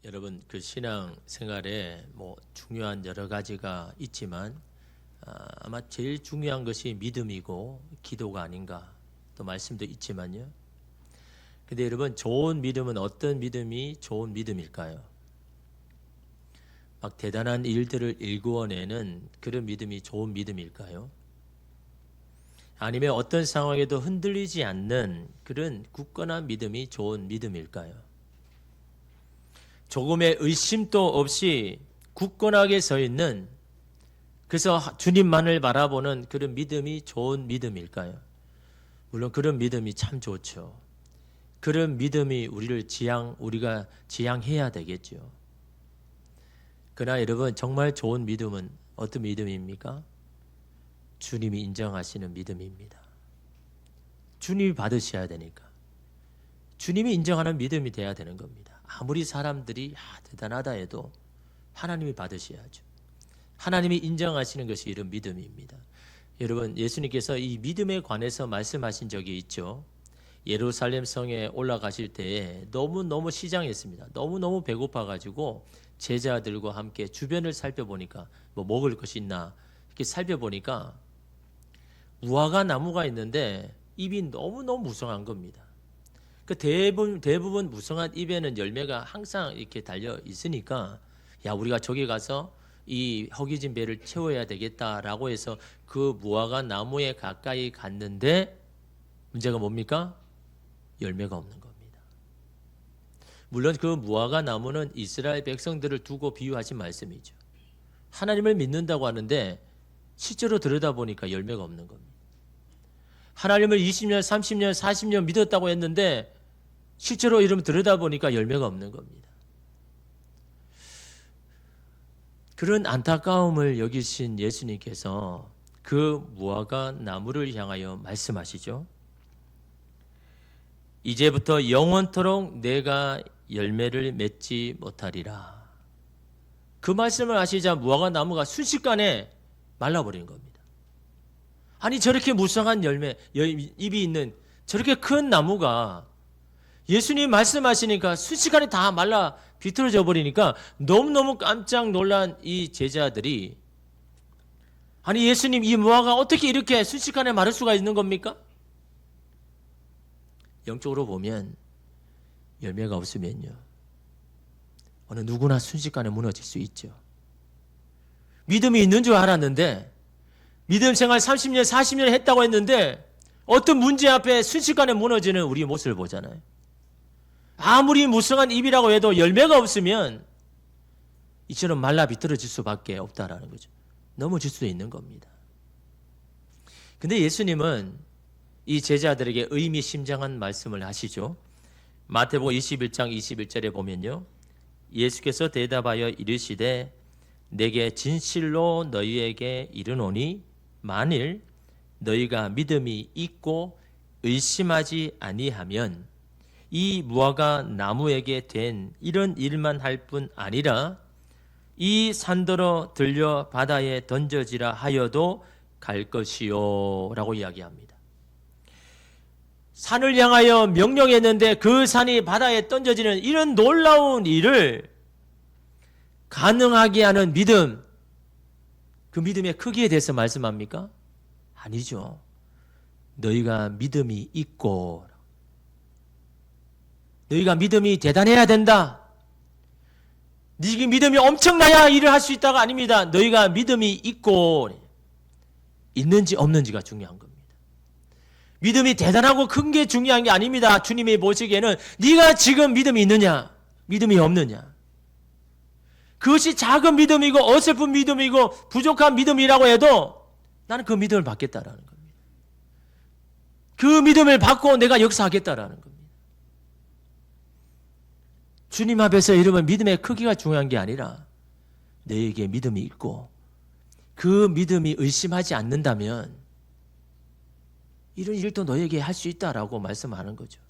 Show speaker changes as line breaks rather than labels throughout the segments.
여러분 그 신앙 생활에 중요한 여러 가지가 있지만 아마 제일 중요한 것이 믿음이고 기도가 아닌가 또 말씀도 있지만요. 근데 여러분 좋은 믿음은 어떤 믿음이 좋은 믿음일까요? 막 대단한 일들을 일구어내는 그런 믿음이 좋은 믿음일까요? 아니면 어떤 상황에도 흔들리지 않는 그런 굳건한 믿음이 좋은 믿음일까요? 조금의 의심도 없이 굳건하게 서 있는, 그래서 주님만을 바라보는 그런 믿음이 좋은 믿음일까요? 물론 그런 믿음이 참 좋죠. 그런 믿음이 우리가 지향해야 되겠죠. 그러나 여러분 정말 좋은 믿음은 어떤 믿음입니까? 주님이 인정하시는 믿음입니다. 주님이 받으셔야 되니까. 주님이 인정하는 믿음이 돼야 되는 겁니다. 아무리 사람들이 대단하다 해도 하나님이 받으셔야죠. 하나님이 인정하시는 것이 이런 믿음입니다. 여러분 예수님께서 이 믿음에 관해서 말씀하신 적이 있죠. 예루살렘 성에 올라가실 때에 너무너무 시장했습니다. 너무너무 배고파가지고 제자들과 함께 주변을 살펴보니까 먹을 것이 있나 이렇게 살펴보니까 무화과 나무가 있는데 잎이 너무너무 무성한 겁니다. 그 대부분 무성한 잎에는 열매가 항상 이렇게 달려 있으니까 우리가 저기 가서 이 허기진 배를 채워야 되겠다라고 해서 그 무화과 나무에 가까이 갔는데 문제가 뭡니까? 열매가 없는 겁니다. 물론 그 무화과 나무는 이스라엘 백성들을 두고 비유하신 말씀이죠. 하나님을 믿는다고 하는데 실제로 들여다보니까 열매가 없는 겁니다. 하나님을 20년, 30년, 40년 믿었다고 했는데 실제로 이러면 들여다보니까 열매가 없는 겁니다. 그런 안타까움을 여기신 예수님께서 그 무화과 나무를 향하여 말씀하시죠. 이제부터 영원토록 내가 열매를 맺지 못하리라. 그 말씀을 하시자 무화과 나무가 순식간에 말라버린 겁니다. 아니 저렇게 무성한 열매, 잎이 있는 저렇게 큰 나무가 예수님 말씀하시니까 순식간에 다 말라 비틀어져 버리니까 너무너무 깜짝 놀란 이 제자들이 아니 예수님 이 무화과가 어떻게 이렇게 순식간에 마를 수가 있는 겁니까? 영적으로 보면 열매가 없으면요 어느 누구나 순식간에 무너질 수 있죠. 믿음이 있는 줄 알았는데 믿음 생활 30년 40년 했다고 했는데 어떤 문제 앞에 순식간에 무너지는 우리 모습을 보잖아요. 아무리 무성한 잎이라고 해도 열매가 없으면 이처럼 말라 비틀어질 수밖에 없다라는 거죠. 넘어질 수도 있는 겁니다. 근데 예수님은 이 제자들에게 의미심장한 말씀을 하시죠. 마태복음 21장 21절에 보면요. 예수께서 대답하여 이르시되 내게 진실로 너희에게 이르노니 만일 너희가 믿음이 있고 의심하지 아니하면 이 무화과 나무에게 된 이런 일만 할 뿐 아니라 이 산더러 들려 바다에 던져지라 하여도 갈 것이요 라고 이야기합니다. 산을 향하여 명령했는데 그 산이 바다에 던져지는 이런 놀라운 일을 가능하게 하는 믿음, 그 믿음의 크기에 대해서 말씀합니까? 아니죠. 너희가 믿음이 있고 너희가 믿음이 대단해야 된다. 네가 믿음이 엄청나야 일을 할 수 있다가 아닙니다. 너희가 믿음이 있고 있는지 없는지가 중요한 겁니다. 믿음이 대단하고 큰 게 중요한 게 아닙니다. 주님이 보시기에는 네가 지금 믿음이 있느냐 믿음이 없느냐, 그것이 작은 믿음이고 어설픈 믿음이고 부족한 믿음이라고 해도 나는 그 믿음을 받겠다라는 겁니다. 그 믿음을 받고 내가 역사하겠다라는 겁니다. 주님 앞에서 이러면 믿음의 크기가 중요한 게 아니라 너에게 믿음이 있고 그 믿음이 의심하지 않는다면 이런 일도 너에게 할 수 있다라고 말씀하는 거죠.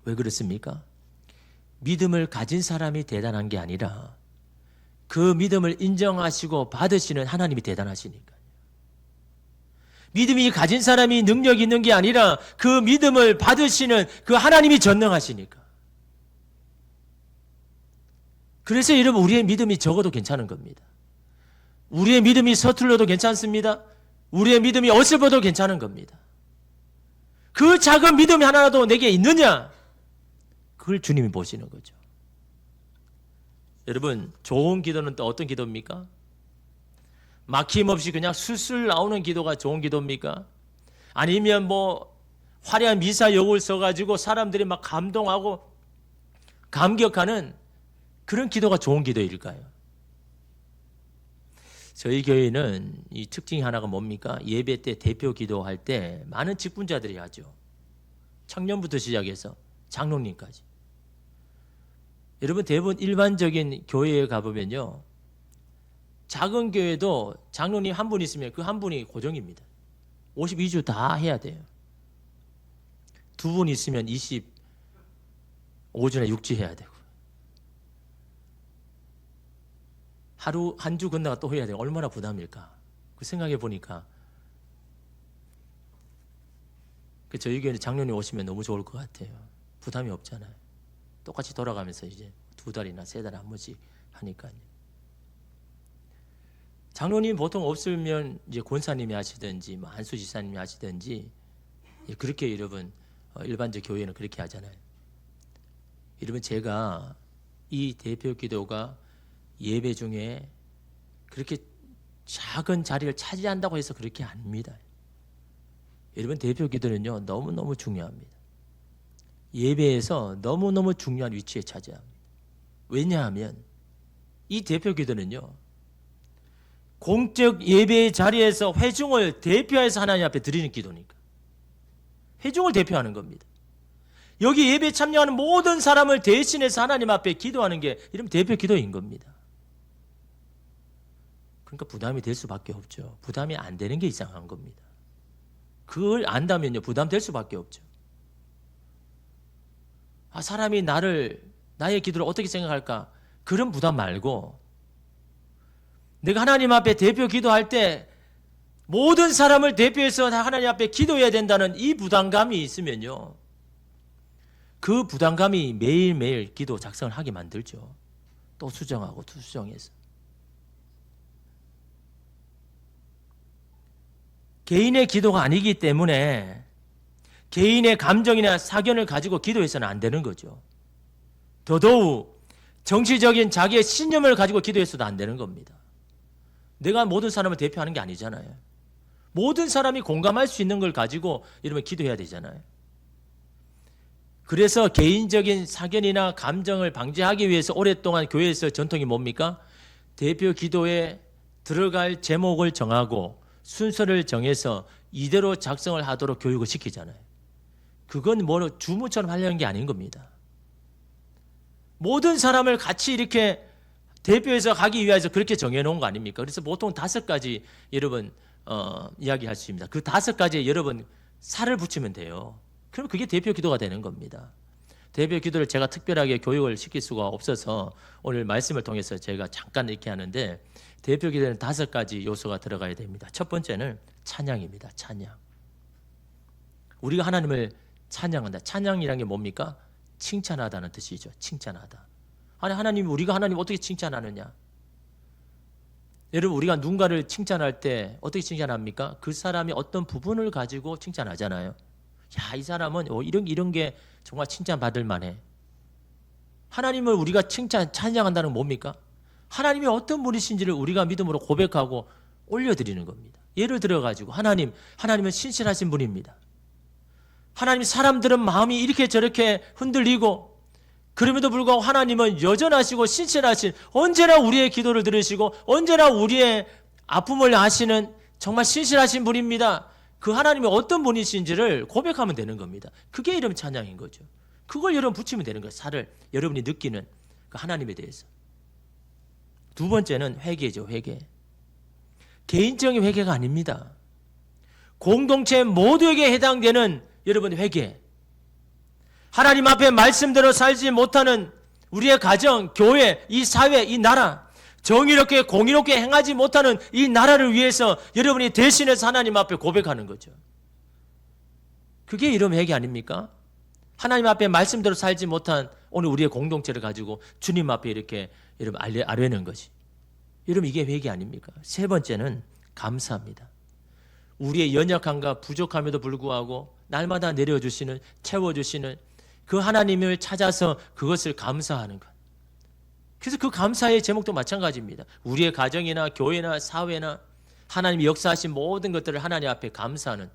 왜 그렇습니까? 믿음을 가진 사람이 대단한 게 아니라 그 믿음을 인정하시고 받으시는 하나님이 대단하시니까요. 믿음이 가진 사람이 능력이 있는 게 아니라 그 믿음을 받으시는 그 하나님이 전능하시니까. 그래서 여러분 우리의 믿음이 적어도 괜찮은 겁니다. 우리의 믿음이 서툴러도 괜찮습니다. 우리의 믿음이 어설퍼도 괜찮은 겁니다. 그 작은 믿음이 하나라도 내게 있느냐? 그걸 주님이 보시는 거죠. 여러분 좋은 기도는 또 어떤 기도입니까? 막힘없이 그냥 술술 나오는 기도가 좋은 기도입니까? 아니면 뭐 화려한 미사여구를 써가지고 사람들이 막 감동하고 감격하는 그런 기도가 좋은 기도일까요? 저희 교회는 이 특징이 하나가 뭡니까? 예배 때 대표 기도할 때 많은 직분자들이 하죠. 청년부터 시작해서 장로님까지. 여러분 대부분 일반적인 교회에 가보면요, 작은 교회도 장로님 한 분 있으면 그 한 분이 고정입니다. 52주 다 해야 돼요. 두 분 있으면 25주나 6주 해야 되고, 하루 한 주 건너가 또 해야 돼요. 얼마나 부담일까? 그 생각해 보니까 저희 교회는 장로님 오시면 너무 좋을 것 같아요. 부담이 없잖아요. 똑같이 돌아가면서 이제 2달이나 3달에 한 번씩 하니까요. 장로님 보통 없으면 이제 권사님이 하시든지 뭐 안수 지사님이 하시든지 그렇게 여러분 일반적 교회는 그렇게 하잖아요. 여러분 제가 이 대표 기도가 예배 중에 그렇게 작은 자리를 차지한다고 해서 그렇게 아닙니다. 여러분 대표 기도는요 너무너무 중요합니다. 예배에서 너무너무 중요한 위치에 차지합니다. 왜냐하면 이 대표 기도는요 공적 예배의 자리에서 회중을 대표해서 하나님 앞에 드리는 기도니까 회중을 대표하는 겁니다. 여기 예배에 참여하는 모든 사람을 대신해서 하나님 앞에 기도하는 게 이런 대표 기도인 겁니다. 그러니까 부담이 될 수밖에 없죠. 부담이 안 되는 게 이상한 겁니다. 그걸 안다면요 부담될 수밖에 없죠. 사람이 나의 기도를 어떻게 생각할까? 그런 부담 말고 내가 하나님 앞에 대표 기도할 때 모든 사람을 대표해서 하나님 앞에 기도해야 된다는 이 부담감이 있으면요 그 부담감이 매일매일 기도 작성을 하게 만들죠. 또 수정하고 또 수정해서. 개인의 기도가 아니기 때문에 개인의 감정이나 사견을 가지고 기도해서는 안 되는 거죠. 더더욱 정치적인 자기의 신념을 가지고 기도해서도 안 되는 겁니다. 내가 모든 사람을 대표하는 게 아니잖아요. 모든 사람이 공감할 수 있는 걸 가지고 이러면 기도해야 되잖아요. 그래서 개인적인 사견이나 감정을 방지하기 위해서 오랫동안 교회에서 전통이 뭡니까? 대표 기도에 들어갈 제목을 정하고 순서를 정해서 이대로 작성을 하도록 교육을 시키잖아요. 그건 뭐 주무처럼 하려는 게 아닌 겁니다. 모든 사람을 같이 이렇게 대표해서 가기 위해서 그렇게 정해놓은 거 아닙니까? 그래서 보통 5가지 여러분 이야기할 수 있습니다. 그 5가지에 여러분 살을 붙이면 돼요. 그럼 그게 대표 기도가 되는 겁니다. 대표 기도를 제가 특별하게 교육을 시킬 수가 없어서 오늘 말씀을 통해서 제가 잠깐 이렇게 하는데 대표 기도에는 5가지 요소가 들어가야 됩니다. 첫 번째는 찬양입니다. 찬양. 우리가 하나님을 찬양한다. 찬양이라는 게 뭡니까? 칭찬하다는 뜻이죠. 칭찬하다. 아니 하나님 우리가 하나님 어떻게 칭찬하느냐? 여러분 우리가 누군가를 칭찬할 때 어떻게 칭찬합니까? 그 사람이 어떤 부분을 가지고 칭찬하잖아요. 야, 이 사람은 이런 게 정말 칭찬받을 만해. 하나님을 우리가 찬양한다는 건 뭡니까? 하나님이 어떤 분이신지를 우리가 믿음으로 고백하고 올려드리는 겁니다. 예를 들어가지고 하나님은 신실하신 분입니다. 하나님 사람들은 마음이 이렇게 저렇게 흔들리고 그럼에도 불구하고 하나님은 여전하시고 신실하신 언제나 우리의 기도를 들으시고 언제나 우리의 아픔을 아시는 정말 신실하신 분입니다. 그 하나님이 어떤 분이신지를 고백하면 되는 겁니다. 그게 이름 찬양인 거죠. 그걸 여러분 붙이면 되는 거예요. 살을 여러분이 느끼는 그 하나님에 대해서. 두 번째는 회개죠. 회개. 개인적인 회개가 아닙니다. 공동체 모두에게 해당되는 여러분 회개. 하나님 앞에 말씀대로 살지 못하는 우리의 가정, 교회, 이 사회, 이 나라, 정의롭게 공의롭게 행하지 못하는 이 나라를 위해서 여러분이 대신해서 하나님 앞에 고백하는 거죠. 그게 이름 회개 아닙니까? 하나님 앞에 말씀대로 살지 못한 오늘 우리의 공동체를 가지고 주님 앞에 이렇게 여러분 아뢰는 것이. 여러분 이게 회개 아닙니까? 세 번째는 감사합니다. 우리의 연약함과 부족함에도 불구하고 날마다 내려주시는, 채워주시는 그 하나님을 찾아서 그것을 감사하는 것. 그래서 그 감사의 제목도 마찬가지입니다. 우리의 가정이나 교회나 사회나 하나님이 역사하신 모든 것들을 하나님 앞에 감사하는,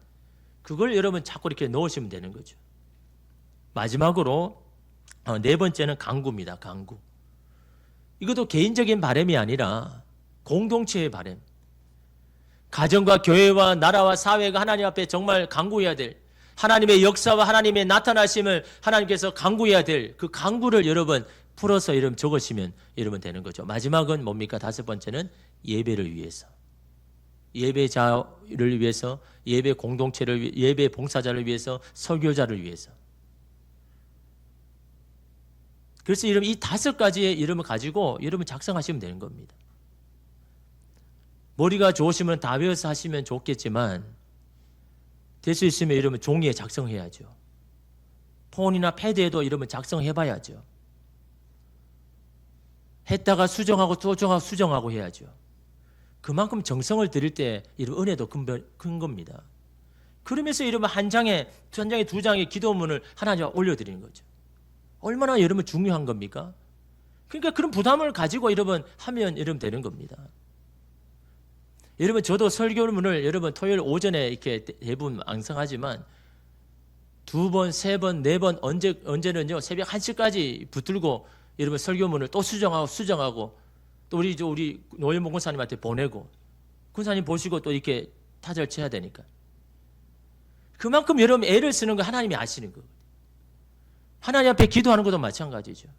그걸 여러분 자꾸 이렇게 넣으시면 되는 거죠. 마지막으로 네 번째는 간구입니다. 간구. 이것도 개인적인 바람이 아니라 공동체의 바람. 가정과 교회와 나라와 사회가 하나님 앞에 정말 간구해야 될, 하나님의 역사와 하나님의 나타나심을 하나님께서 간구해야 될 그 간구를 여러분 풀어서 이름 적으시면 이러면 되는 거죠. 마지막은 뭡니까? 다섯 번째는 예배를 위해서. 예배자를 위해서, 예배 공동체를, 예배 봉사자를 위해서, 설교자를 위해서. 그래서 이 다섯 가지의 이름을 가지고 여러분 작성하시면 되는 겁니다. 머리가 좋으시면 다 외워서 하시면 좋겠지만 될 수 있으면 이러면 종이에 작성해야죠. 폰이나 패드에도 이러면 작성해봐야죠. 했다가 수정하고 또 수정하고 해야죠. 그만큼 정성을 들일 때 이런 은혜도 큰 겁니다. 그러면서 이러면 한 장에 두 장의 기도문을 하나님 올려드리는 거죠. 얼마나 여러분 중요한 겁니까? 그러니까 그런 부담을 가지고 여러분 하면 여러분 되는 겁니다. 여러분 저도 설교문을 여러분 토요일 오전에 이렇게 대부분 앙상하지만 두 번, 세 번, 네 번 언제는요 새벽 1시까지 붙들고 여러분 설교문을 또 수정하고 또 우리 노현봉 군사님한테 보내고 군사님 보시고 또 이렇게 타절 쳐야 되니까 그만큼 여러분 애를 쓰는 거 하나님이 아시는 거예요. 하나님 앞에 기도하는 것도 마찬가지죠.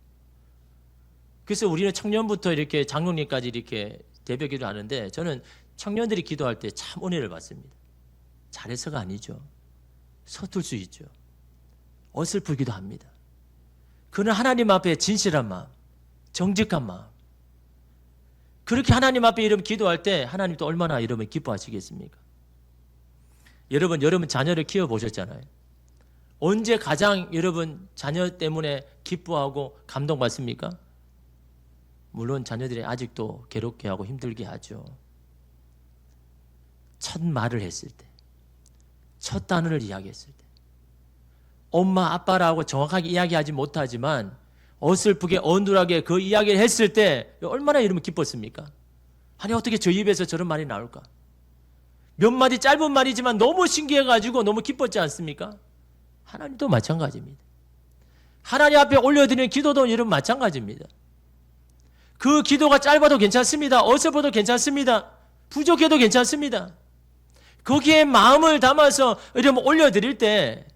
그래서 우리는 청년부터 이렇게 장로님까지 이렇게 대표 기도하는데 저는 청년들이 기도할 때 참 은혜를 받습니다. 잘해서가 아니죠. 서툴 수 있죠. 어설프기도 합니다. 그는 하나님 앞에 진실한 마음, 정직한 마음. 그렇게 하나님 앞에 이러면 기도할 때 하나님도 얼마나 이러면 기뻐하시겠습니까? 여러분 자녀를 키워보셨잖아요. 언제 가장 여러분 자녀 때문에 기뻐하고 감동받습니까? 물론 자녀들이 아직도 괴롭게 하고 힘들게 하죠. 첫 말을 했을 때, 첫 단어를 이야기했을 때, 엄마 아빠라고 정확하게 이야기하지 못하지만 어설프게 어눌하게 그 이야기를 했을 때 얼마나 이러면 기뻤습니까? 아니 어떻게 저 입에서 저런 말이 나올까? 몇 마디 짧은 말이지만 너무 신기해가지고 너무 기뻤지 않습니까? 하나님도 마찬가지입니다. 하나님 앞에 올려드리는 기도도 여러분 마찬가지입니다. 그 기도가 짧아도 괜찮습니다. 어설퍼도 괜찮습니다. 부족해도 괜찮습니다. 거기에 마음을 담아서 이러면 올려드릴 때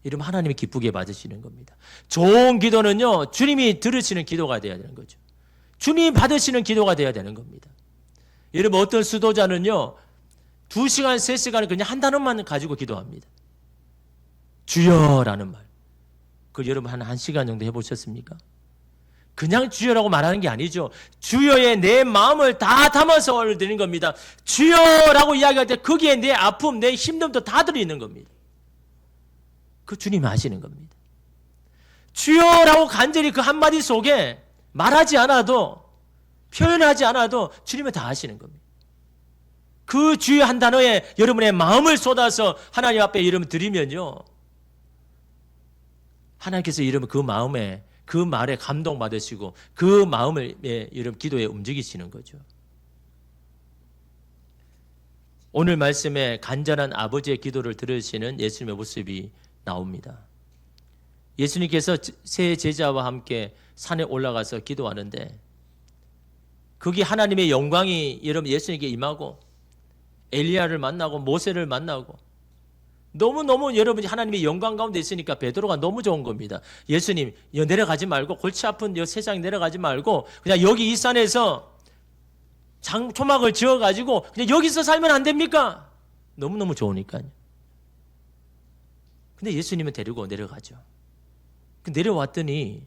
이러면 하나님이 기쁘게 받으시는 겁니다. 좋은 기도는요 주님이 들으시는 기도가 돼야 되는 거죠. 주님이 받으시는 기도가 돼야 되는 겁니다. 여러분 어떤 수도자는요 2시간, 3시간을 그냥 한 단어만 가지고 기도합니다. 주여라는 말. 그걸 여러분 한 1시간 정도 해보셨습니까? 그냥 주여라고 말하는 게 아니죠. 주여의 내 마음을 다 담아서 올려드리는 겁니다. 주여라고 이야기할 때 거기에 내 아픔, 내 힘듦도 다 들어있는 겁니다. 그 주님이 아시는 겁니다. 주여라고 간절히 그 한마디 속에 말하지 않아도 표현하지 않아도 주님은 다 아시는 겁니다. 그 주여 한 단어에 여러분의 마음을 쏟아서 하나님 앞에 이름 드리면요 하나님께서 이러면 그 마음에 그 말에 감동받으시고 그 마음을 여러분 기도에 움직이시는 거죠. 오늘 말씀에 간절한 아버지의 기도를 들으시는 예수님의 모습이 나옵니다. 예수님께서 세 제자와 함께 산에 올라가서 기도하는데 거기 하나님의 영광이 여러분 예수님에게 임하고 엘리야를 만나고 모세를 만나고 너무너무 여러분이 하나님의 영광 가운데 있으니까 베드로가 너무 좋은 겁니다. 예수님 내려가지 말고 골치 아픈 세상에 내려가지 말고 그냥 여기 이 산에서 초막을 지어가지고 그냥 여기서 살면 안 됩니까? 너무너무 좋으니까요. 근데 예수님은 데리고 내려가죠. 내려왔더니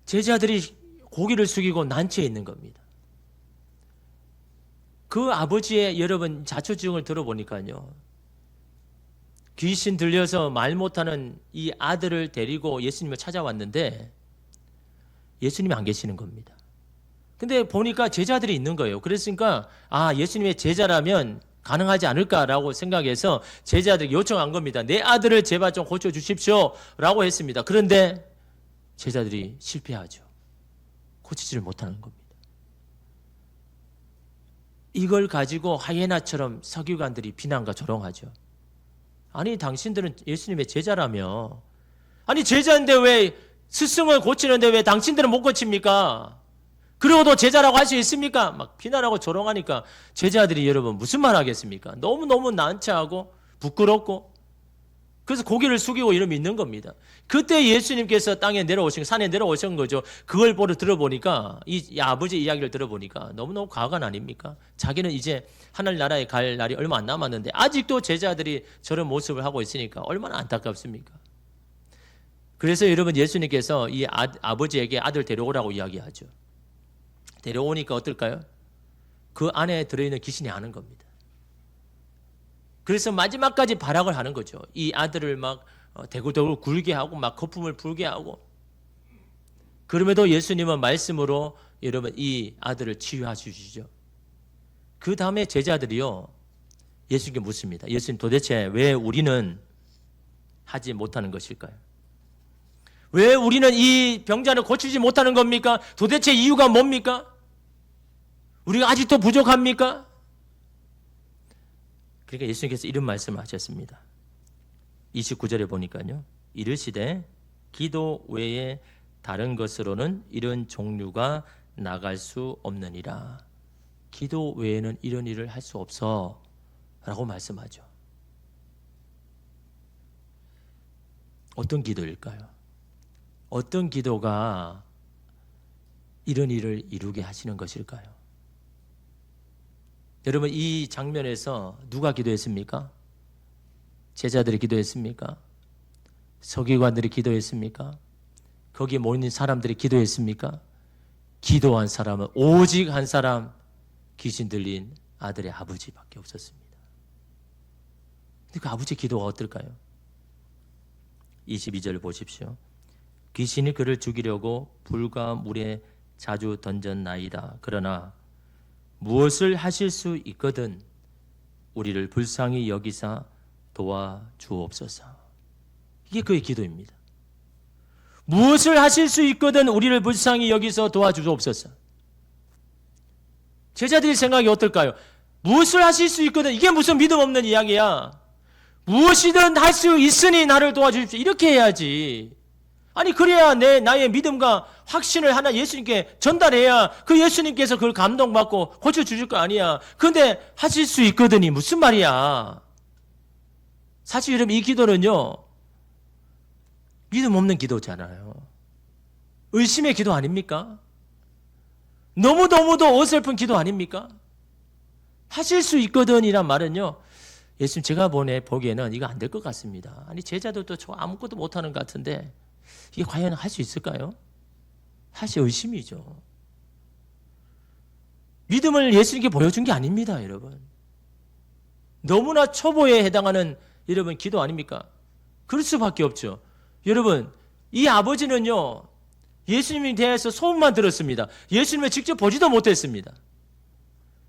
제자들이 고개를 숙이고 난처해 있는 겁니다. 그 아버지의 여러분 자초지종을 들어보니까요. 귀신 들려서 말 못하는 이 아들을 데리고 예수님을 찾아왔는데 예수님이 안 계시는 겁니다. 근데 보니까 제자들이 있는 거예요. 그랬으니까 예수님의 제자라면 가능하지 않을까라고 생각해서 제자들에게 요청한 겁니다. 내 아들을 제발 좀 고쳐주십시오 라고 했습니다. 그런데 제자들이 실패하죠. 고치지를 못하는 겁니다. 이걸 가지고 하이에나처럼 서기관들이 비난과 조롱하죠. 아니 당신들은 예수님의 제자라며, 아니 제자인데 왜 스승을 고치는데 왜 당신들은 못 고칩니까? 그리고도 제자라고 할 수 있습니까? 막 비난하고 조롱하니까 제자들이 여러분 무슨 말 하겠습니까? 너무너무 난처하고 부끄럽고, 그래서 고개를 숙이고 이러면 있는 겁니다. 그때 예수님께서 땅에 내려오신, 산에 내려오신 거죠. 그걸 들어보니까 이 아버지 이야기를 들어보니까 너무너무 과한 아닙니까? 자기는 이제 하늘나라에 갈 날이 얼마 안 남았는데 아직도 제자들이 저런 모습을 하고 있으니까 얼마나 안타깝습니까? 그래서 여러분 예수님께서 이 아버지에게 아들 데려오라고 이야기하죠. 데려오니까 어떨까요? 그 안에 들어있는 귀신이 아는 겁니다. 그래서 마지막까지 발악을 하는 거죠. 이 아들을 막 대굴대굴 굴게 하고 막 거품을 불게 하고, 그럼에도 예수님은 말씀으로 여러분 이 아들을 치유하시죠. 그 다음에 제자들이요 예수님께 묻습니다. 예수님 도대체 왜 우리는 하지 못하는 것일까요? 왜 우리는 이 병자를 고치지 못하는 겁니까? 도대체 이유가 뭡니까? 우리가 아직도 부족합니까? 그러니까 예수님께서 이런 말씀을 하셨습니다. 29절에 보니까요. 이르시되 기도 외에 다른 것으로는 이런 종류가 나갈 수 없느니라. 기도 외에는 이런 일을 할 수 없어 라고 말씀하죠. 어떤 기도일까요? 어떤 기도가 이런 일을 이루게 하시는 것일까요? 여러분 이 장면에서 누가 기도했습니까? 제자들이 기도했습니까? 서기관들이 기도했습니까? 거기에 모인 사람들이 기도했습니까? 기도한 사람은 오직 한 사람, 귀신 들린 아들의 아버지밖에 없었습니다. 근데 그 아버지의 기도가 어떨까요? 22절 보십시오. 귀신이 그를 죽이려고 불과 물에 자주 던졌나이다. 그러나 무엇을 하실 수 있거든 우리를 불쌍히 여기사 도와주옵소서. 이게 그의 기도입니다. 무엇을 하실 수 있거든 우리를 불쌍히 여기서 도와주옵소서. 제자들의 생각이 어떨까요? 무엇을 하실 수 있거든, 이게 무슨 믿음 없는 이야기야. 무엇이든 할 수 있으니 나를 도와주십시오. 이렇게 해야지. 아니 그래야 나의 믿음과 확신을 하나 예수님께 전달해야 그 예수님께서 그걸 감동받고 고쳐주실 거 아니야. 그런데 하실 수 있거든이 무슨 말이야. 사실 여러분 이 기도는요 믿음 없는 기도잖아요. 의심의 기도 아닙니까? 너무너무도 어설픈 기도 아닙니까? 하실 수 있거든이란 말은요, 예수님 제가 보기에는 이거 안 될 것 같습니다. 아니 제자들도 저 아무것도 못하는 것 같은데 이게 과연 할 수 있을까요? 사실 의심이죠. 믿음을 예수님께 보여준 게 아닙니다, 여러분. 너무나 초보에 해당하는 여러분 기도 아닙니까? 그럴 수밖에 없죠. 여러분 이 아버지는요 예수님에 대해서 소문만 들었습니다. 예수님을 직접 보지도 못했습니다.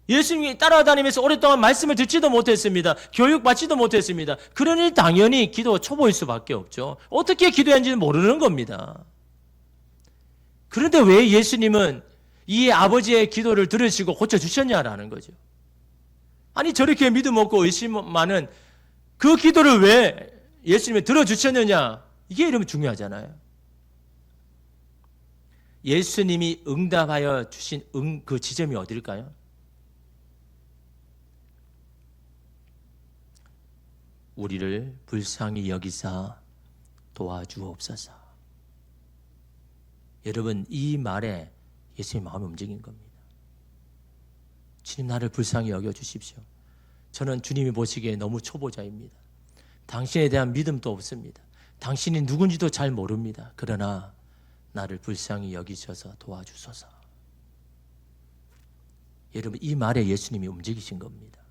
예수님이 따라다니면서 오랫동안 말씀을 듣지도 못했습니다. 교육받지도 못했습니다. 그러니 당연히 기도 초보일 수밖에 없죠. 어떻게 기도했는지는 모르는 겁니다. 그런데 왜 예수님은 이 아버지의 기도를 들으시고 고쳐주셨냐라는 거죠. 아니 저렇게 믿음 없고 의심 많은 그 기도를 왜 예수님이 들어주셨느냐, 이게 이러면 중요하잖아요. 예수님이 응답하여 주신 그 지점이 어딜까요? 우리를 불쌍히 여기사 도와주옵소서. 여러분 이 말에 예수님 마음이 움직인 겁니다. 주님 나를 불쌍히 여겨주십시오. 저는 주님이 보시기에 너무 초보자입니다. 당신에 대한 믿음도 없습니다. 당신이 누군지도 잘 모릅니다. 그러나 나를 불쌍히 여기셔서 도와주소서. 여러분 이 말에 예수님이 움직이신 겁니다.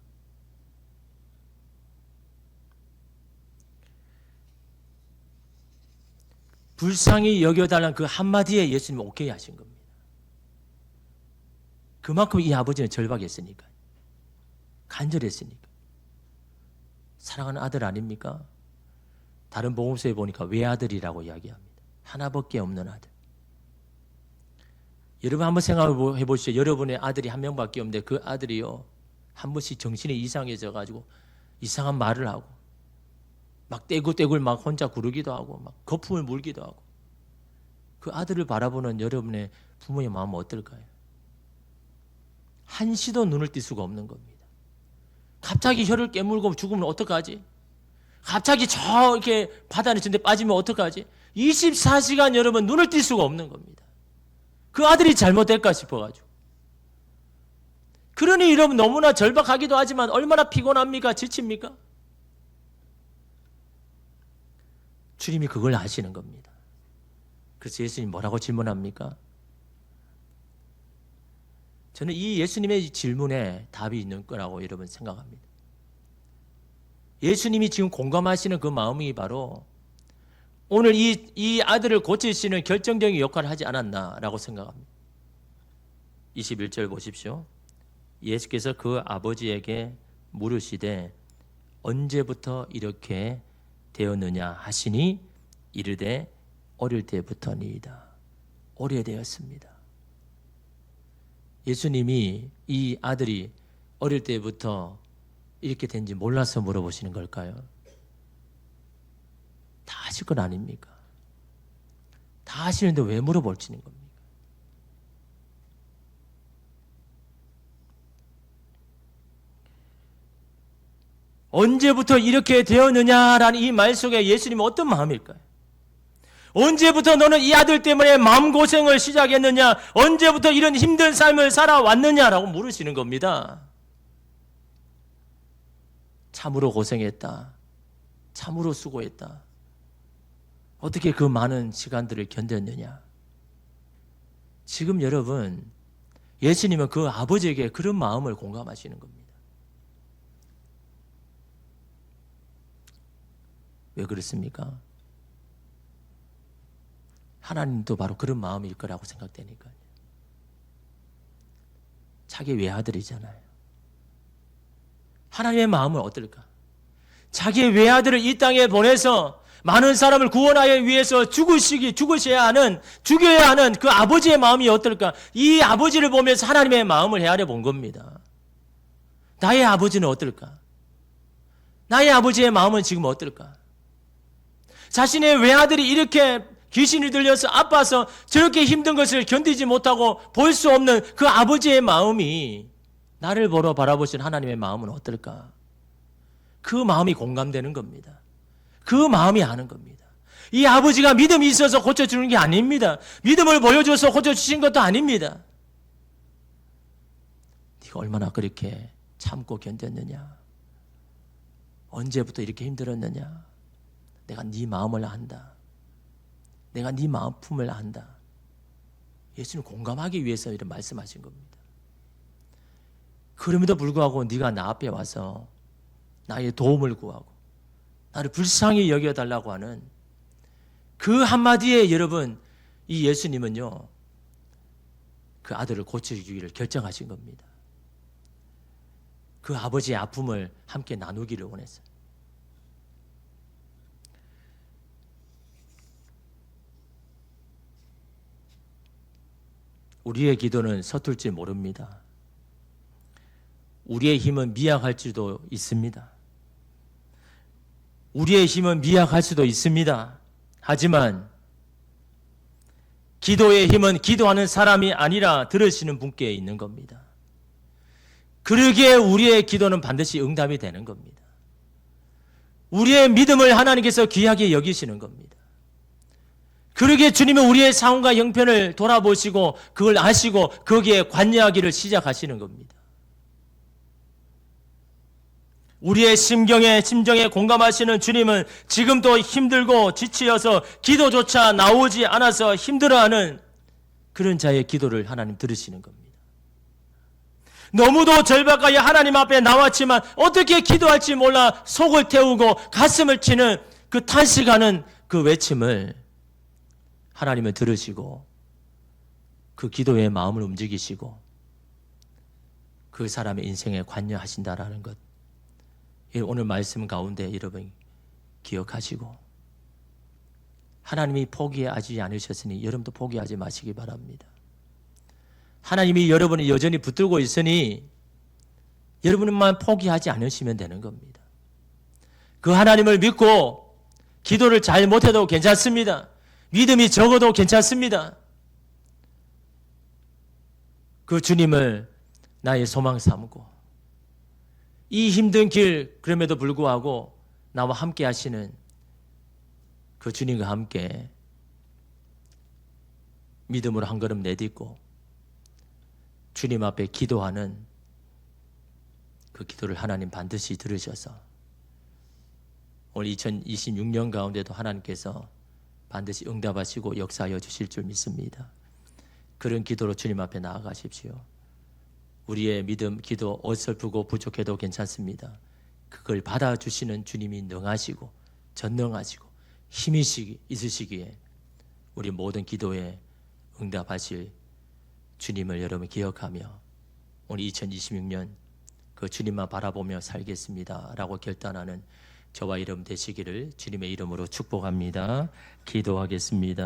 불쌍히 여겨달라는 그 한마디에 예수님이 오케이 하신 겁니다. 그만큼 이 아버지는 절박했으니까, 간절했으니까. 사랑하는 아들 아닙니까? 다른 복음서에 보니까 외아들이라고 이야기합니다. 하나밖에 없는 아들. 여러분 한번 생각해 보시죠. 여러분의 아들이 한 명밖에 없는데 그 아들이요, 한 번씩 정신이 이상해져 가지고 이상한 말을 하고 막 떼굴떼굴 막 혼자 구르기도 하고 막 거품을 물기도 하고, 그 아들을 바라보는 여러분의 부모의 마음은 어떨까요? 한시도 눈을 뜰 수가 없는 겁니다. 갑자기 혀를 깨물고 죽으면 어떡하지? 갑자기 이렇게 바다는 저데 빠지면 어떡하지? 24시간 여러분 눈을 뜰 수가 없는 겁니다. 그 아들이 잘못될까 싶어가지고. 그러니 여러분 너무나 절박하기도 하지만 얼마나 피곤합니까? 지칩니까? 주님이 그걸 아시는 겁니다. 그래서 예수님 뭐라고 질문합니까? 저는 이 예수님의 질문에 답이 있는 거라고 여러분 생각합니다. 예수님이 지금 공감하시는 그 마음이 바로 오늘 이 아들을 고치시는 결정적인 역할을 하지 않았나라고 생각합니다. 21절 보십시오. 예수께서 그 아버지에게 물으시되 언제부터 이렇게 되었느냐 하시니 이르되 어릴 때부터니이다. 오래되었습니다. 예수님이 이 아들이 어릴 때부터 이렇게 된지 몰라서 물어보시는 걸까요? 다 아실 건 아닙니까? 다 아시는데 왜 물어보시는 겁니까? 언제부터 이렇게 되었느냐라는 이 말 속에 예수님은 어떤 마음일까요? 언제부터 너는 이 아들 때문에 마음고생을 시작했느냐? 언제부터 이런 힘든 삶을 살아왔느냐라고 물으시는 겁니다. 참으로 고생했다. 참으로 수고했다. 어떻게 그 많은 시간들을 견뎠느냐? 지금 여러분, 예수님은 그 아버지에게 그런 마음을 공감하시는 겁니다. 왜 그렇습니까? 하나님도 바로 그런 마음일 거라고 생각되니까요. 자기 외아들이잖아요. 하나님의 마음은 어떨까? 자기의 외아들을 이 땅에 보내서 많은 사람을 구원하기 위해서 죽여야 하는 그 아버지의 마음이 어떨까? 이 아버지를 보면서 하나님의 마음을 헤아려 본 겁니다. 나의 아버지는 어떨까? 나의 아버지의 마음은 지금 어떨까? 자신의 외아들이 이렇게 귀신이 들려서 아파서 저렇게 힘든 것을 견디지 못하고 볼 수 없는 그 아버지의 마음이 나를 보러 바라보신 하나님의 마음은 어떨까? 그 마음이 공감되는 겁니다. 그 마음이 아는 겁니다. 이 아버지가 믿음이 있어서 고쳐주는 게 아닙니다. 믿음을 보여줘서 고쳐주신 것도 아닙니다. 네가 얼마나 그렇게 참고 견뎠느냐? 언제부터 이렇게 힘들었느냐? 내가 네 마음을 안다. 내가 네 마음품을 안다. 예수님 공감하기 위해서 이런 말씀하신 겁니다. 그럼에도 불구하고 네가 나 앞에 와서 나의 도움을 구하고 나를 불쌍히 여겨달라고 하는 그 한마디에 여러분, 이 예수님은요, 그 아들을 고쳐주기를 결정하신 겁니다. 그 아버지의 아픔을 함께 나누기를 원했어요. 우리의 기도는 서툴지 모릅니다. 우리의 힘은 미약할 수도 있습니다. 우리의 힘은 미약할 수도 있습니다. 하지만 기도의 힘은 기도하는 사람이 아니라 들으시는 분께 있는 겁니다. 그러기에 우리의 기도는 반드시 응답이 되는 겁니다. 우리의 믿음을 하나님께서 귀하게 여기시는 겁니다. 그러기에 주님은 우리의 상황과 형편을 돌아보시고 그걸 아시고 거기에 관여하기를 시작하시는 겁니다. 우리의 심정에 공감하시는 주님은 지금도 힘들고 지치어서 기도조차 나오지 않아서 힘들어하는 그런 자의 기도를 하나님 들으시는 겁니다. 너무도 절박하게 하나님 앞에 나왔지만 어떻게 기도할지 몰라 속을 태우고 가슴을 치는 그 탄식하는 그 외침을 하나님을 들으시고 그 기도의 마음을 움직이시고 그 사람의 인생에 관여하신다라는 것. 오늘 말씀 가운데 여러분 기억하시고 하나님이 포기하지 않으셨으니 여러분도 포기하지 마시기 바랍니다. 하나님이 여러분을 여전히 붙들고 있으니 여러분만 포기하지 않으시면 되는 겁니다. 그 하나님을 믿고 기도를 잘 못해도 괜찮습니다. 믿음이 적어도 괜찮습니다. 그 주님을 나의 소망 삼고 이 힘든 길 그럼에도 불구하고 나와 함께 하시는 그 주님과 함께 믿음으로 한 걸음 내딛고 주님 앞에 기도하는 그 기도를 하나님 반드시 들으셔서 오늘 2026년 가운데도 하나님께서 반드시 응답하시고 역사하여 주실 줄 믿습니다. 그런 기도로 주님 앞에 나아가십시오. 우리의 믿음, 기도 어설프고 부족해도 괜찮습니다. 그걸 받아주시는 주님이 능하시고 전능하시고 힘이 있으시기에 우리 모든 기도에 응답하실 주님을 여러분 기억하며 오늘 2026년 그 주님만 바라보며 살겠습니다 라고 결단하는 저와 여러분 되시기를 주님의 이름으로 축복합니다. 기도하겠습니다.